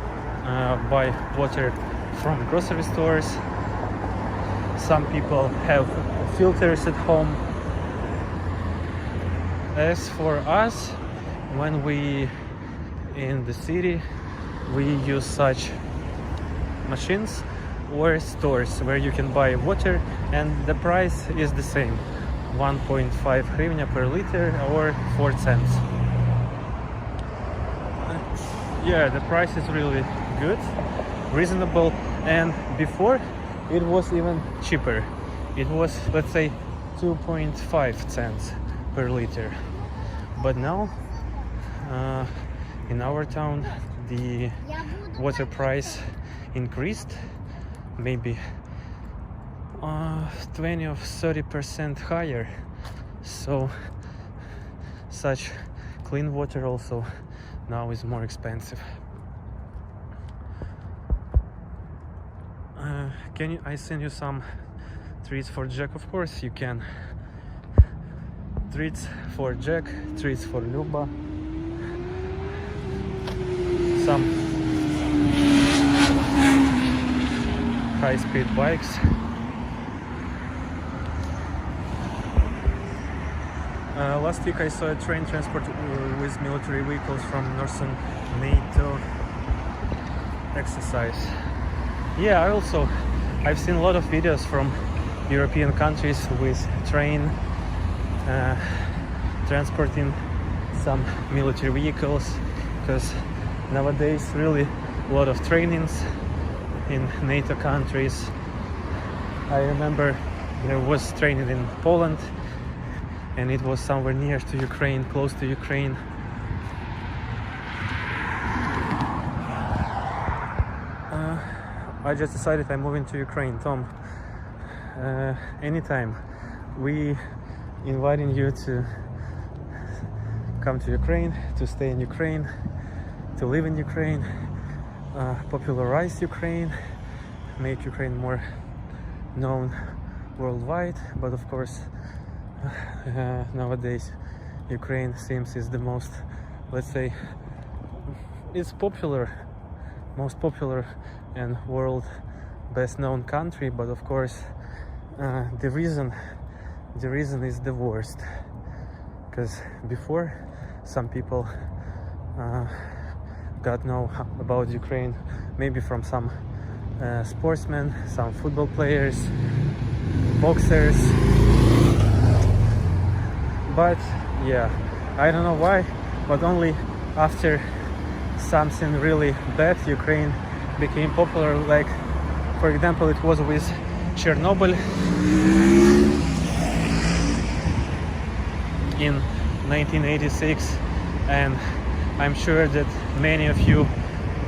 buy water from grocery stores. Some people have filters at home. As for us, when we in the city, we use such machines or stores where you can buy water and the price is the same, 1.5 hryvnia per liter or 4 cents. Yeah, the price is really good, reasonable, and before it was even cheaper. It was, let's say, 2.5 cents per liter. But now in our town the water price increased, maybe 20 or 30% higher, so such clean water also now is more expensive. Can I send you some treats for Jack? Of course you can. Treats for Jack, treats for Luba, some high-speed bikes. Last week I saw a train transport with military vehicles from Northern NATO exercise. Yeah, I've seen a lot of videos from European countries with train transporting some military vehicles, because nowadays really a lot of trainings in NATO countries. I remember there was training in Poland, and it was somewhere near to Ukraine, close to Ukraine. I just decided I'm moving to Ukraine. Tom, anytime. We inviting you to come to Ukraine, to stay in Ukraine, to live in Ukraine, popularize Ukraine, make Ukraine more known worldwide. But of course, nowadays Ukraine seems is the most, let's say, it's most popular and world best known country. But of course, the reason is the worst, because before some people got know about Ukraine maybe from some sportsmen, some football players, boxers. But yeah, I don't know why, but only after something really bad Ukraine became popular. Like, for example, it was with Chernobyl in 1986, and I'm sure that many of you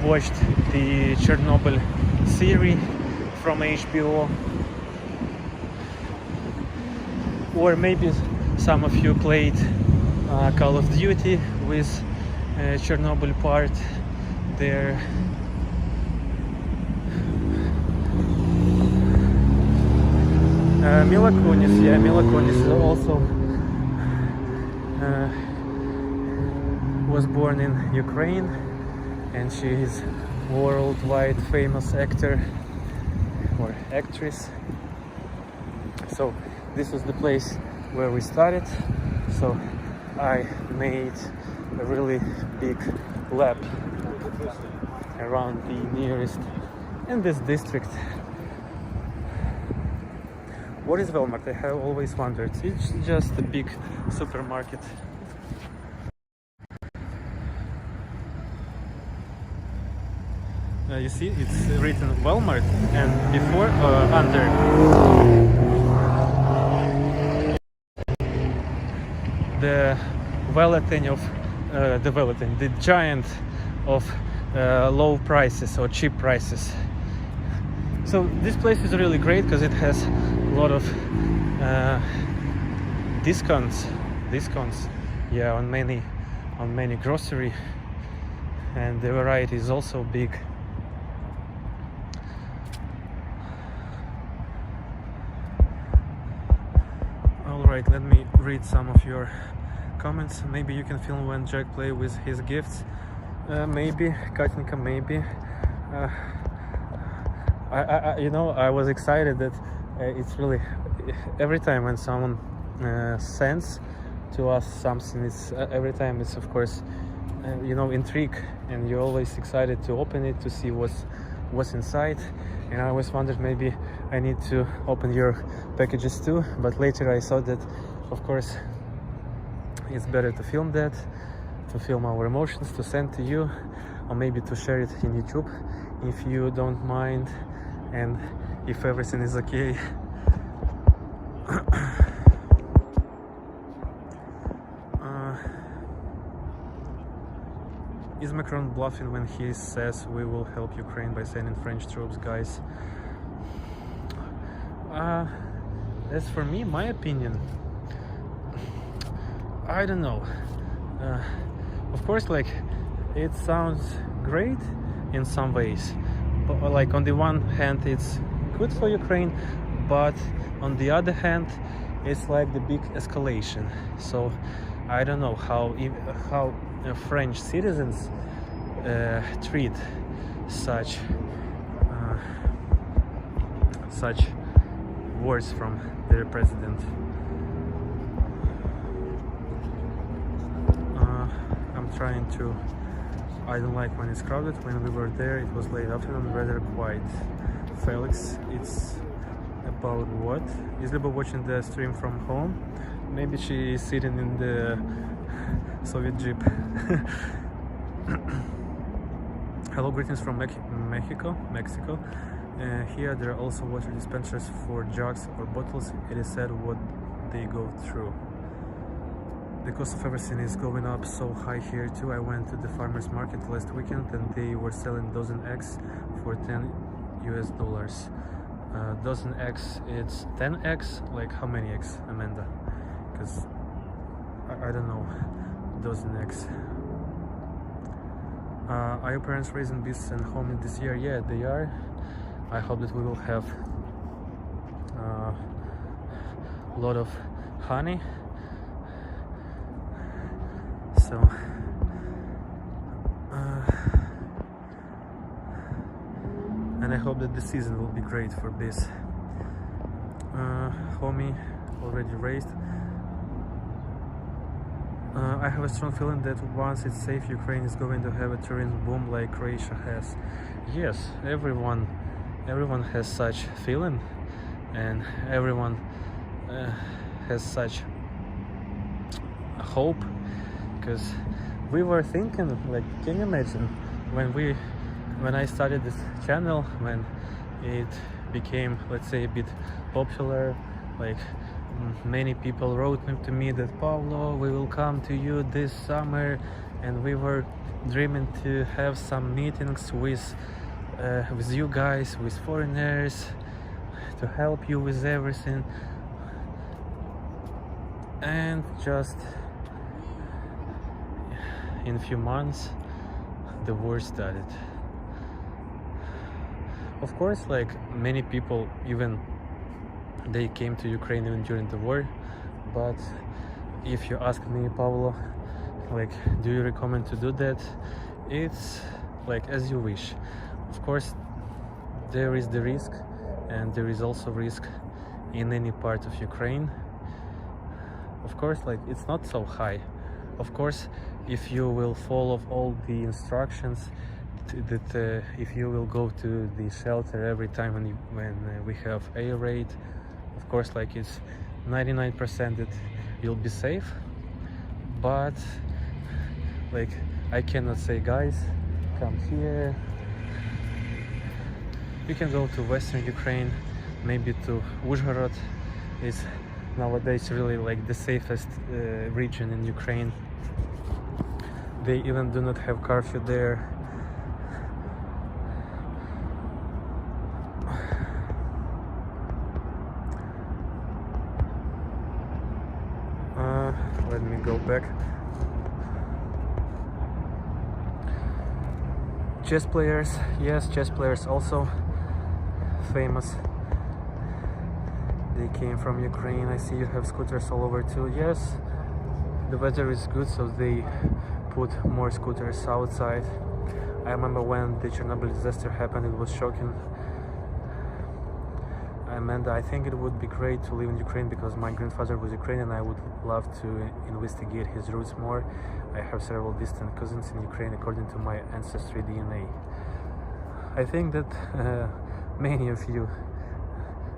watched the Chernobyl series from HBO, or maybe some of you played Call of Duty with Chernobyl part there. Mila Kunis also was born in Ukraine, and she is worldwide famous actor or actress. So this is the place where we started. So I made a really big lap around the nearest in this district. What is Walmart? I have always wondered. It's just a big supermarket. You see, it's written Walmart, and before under the the giant of low prices or cheap prices. So this place is really great because it has a lot of discounts. Yeah, on many grocery, and the variety is also big. Alright, let me read some of your comments. Maybe you can film when Jack play with his gifts. Maybe, Katinka, maybe. I was excited that it's really every time when someone sends to us something, it's every time it's of course intrigue, and you're always excited to open it to see what's inside. And I always wondered maybe I need to open your packages too, but later I thought that of course it's better to film that, to film our emotions, to send to you, or maybe to share it in YouTube if you don't mind and if everything is okay. Is Macron bluffing when he says we will help Ukraine by sending French troops, guys? As for me, my opinion, I don't know. Of course, like, it sounds great in some ways, but like on the one hand it's good for Ukraine, but on the other hand it's like the big escalation. So I don't know how French citizens treat such words from their president. I'm trying to. I don't like when it's crowded. When we were there, it was late afternoon, rather quiet. Felix, it's about what? Is Liba watching the stream from home? Maybe she is sitting in the Soviet Jeep. Hello, greetings from Mexico. Here there are also water dispensers for jugs or bottles. It is said what they go through. The cost of everything is going up so high here too. I went to the farmer's market last weekend and they were selling dozen eggs for $10 US. Dozen eggs, it's 10 eggs? Like how many eggs, Amanda? Because I don't know, dozen eggs. Are your parents raising beasts and homing this year? Yeah, they are. I hope that we will have a lot of honey. So and I hope that the season will be great for this. Homie already raised. I have a strong feeling that once it's safe, Ukraine is going to have a tourism boom like Croatia has. Yes, everyone has such feeling, and everyone has such hope. Because we were thinking, like, can you imagine when I started this channel, when it became, let's say, a bit popular, like many people wrote to me that Pablo, we will come to you this summer, and we were dreaming to have some meetings with you guys, with foreigners, to help you with everything, and just in a few months the war started. Of course, like many people, even they came to Ukraine even during the war, but if you ask me, Pablo, like, do you recommend to do that? It's like as you wish. Of course, there is the risk, and there is also risk in any part of Ukraine. Of course, like, it's not so high. Of course, if you will follow all the instructions, that if you will go to the shelter every time when we have air raid, of course, like, it's 99% that you'll be safe. But like, I cannot say, guys, come here. You can go to Western Ukraine, maybe to Uzhhorod. Is nowadays really like the safest region in Ukraine. They even do not have curfew there. Let me go back. Chess players, yes, chess players also famous. They came from Ukraine. I see you have scooters all over too. Yes, the weather is good, so they put more scooters outside. I remember when the Chernobyl disaster happened, it was shocking. And I think it would be great to live in Ukraine because my grandfather was Ukrainian. I would love to investigate his roots more. I have several distant cousins in Ukraine according to my ancestry DNA. I think that many of you,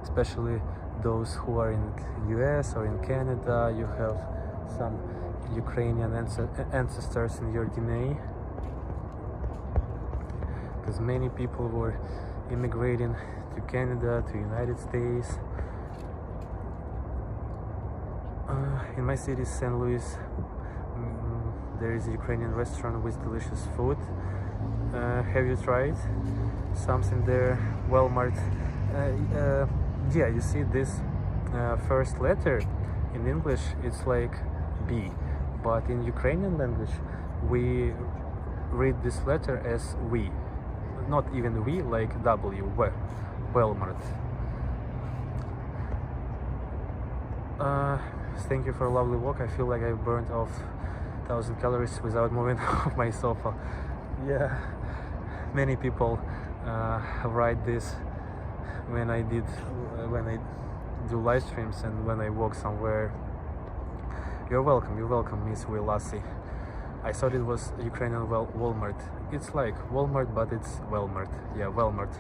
especially those who are in US or in Canada, you have some Ukrainian ancestors in your DNA, because many people were immigrating to Canada, to United States. In my city, St. Louis, there is a Ukrainian restaurant with delicious food. Have you tried something there? Walmart. Yeah, you see this first letter in English, it's like B, but in Ukrainian language we read this letter as we, not even we, like W, Walmart. Thank you for a lovely walk. I feel like I burned off 1,000 calories without moving off my sofa. Yeah, many people write this when I do live streams and when I walk somewhere. You're welcome, Miss Willassi. I thought it was Ukrainian Walmart. It's like Walmart, but it's Walmart. Yeah, Walmart.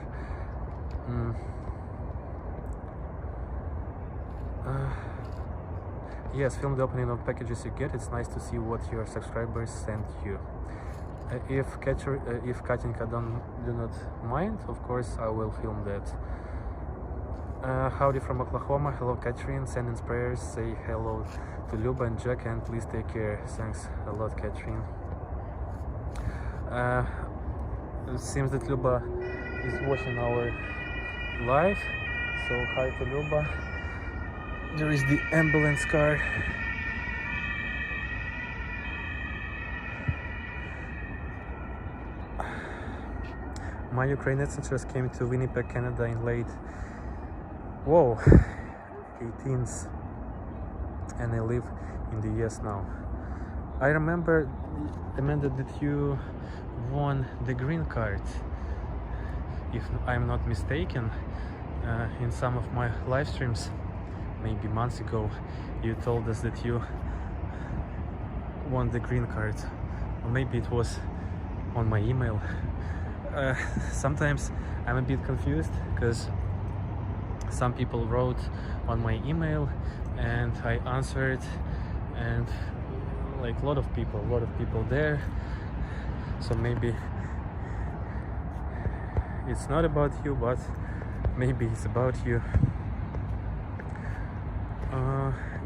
Yes, film the opening of packages you get. It's nice to see what your subscribers send you. If Katinka do not mind, of course I will film that. Howdy from Oklahoma. Hello Catherine, sending prayers. Say hello to Luba and Jack, and please take care. Thanks a lot, Catherine. It seems that Luba is watching our live, so hi to Luba. There is the ambulance car. My Ukrainian ancestors came to Winnipeg, Canada in late 18th, and I live in the US now. I remember, Amanda, that you won the green card, if I'm not mistaken, in some of my live streams, maybe months ago. You told us that you won the green card, or maybe it was on my email. Sometimes I'm a bit confused because some people wrote on my email and I answered, and like a lot of people there, so maybe it's not about you, but maybe it's about you.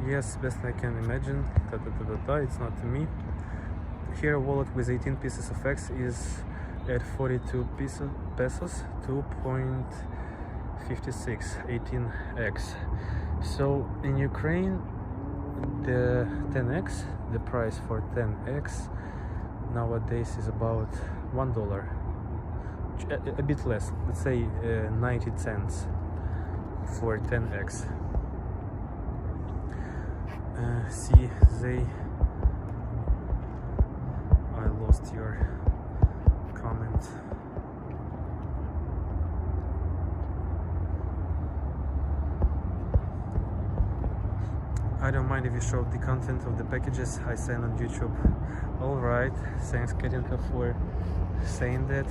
Yes, best I can imagine. It's not to me. Here, a wallet with 18 pieces of X is at 42 pesos, 2.56, 18X. So in Ukraine, the 10X, the price for 10X nowadays is about $1, a bit less, let's say 90 cents for 10X. See, I lost your comment. I don't mind if you show the content of the packages I send on YouTube. Alright, thanks Katinka for saying that.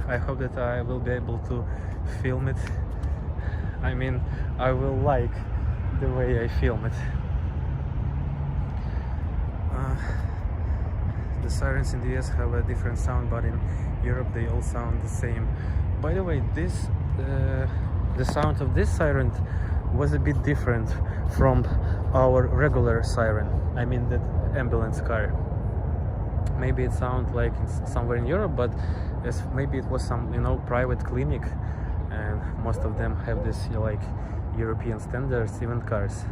I hope that I will be able to film it. I mean, I will like the way I film it. The sirens in the US have a different sound, but in Europe they all sound the same. By the way, the sound of this siren was a bit different from our regular siren. I mean that ambulance car. Maybe it sounds like it's somewhere in Europe, but maybe it was some, private clinic, and most of them have this like European standards, even cars.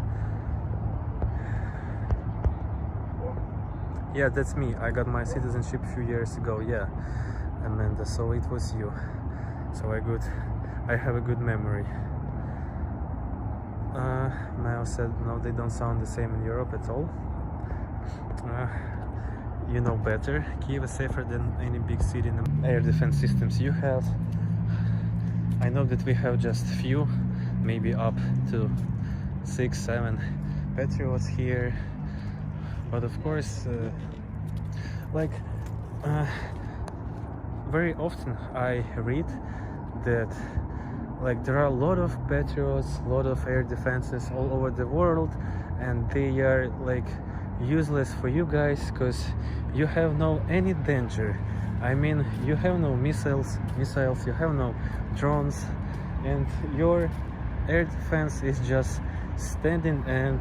Yeah, that's me. I got my citizenship a few years ago. Yeah, Amanda. So it was you. So I have a good memory. Mao said no, they don't sound the same in Europe at all. You know better. Kyiv is safer than any big city in the air defense systems you have. I know that we have just few, maybe up to 6-7 Patriots here, but of course, very often I read that there are a lot of Patriots, a lot of air defenses all over the world, and they are useless for you guys because you have no any danger. I mean, you have no missiles, you have no drones, and your air defense is just standing and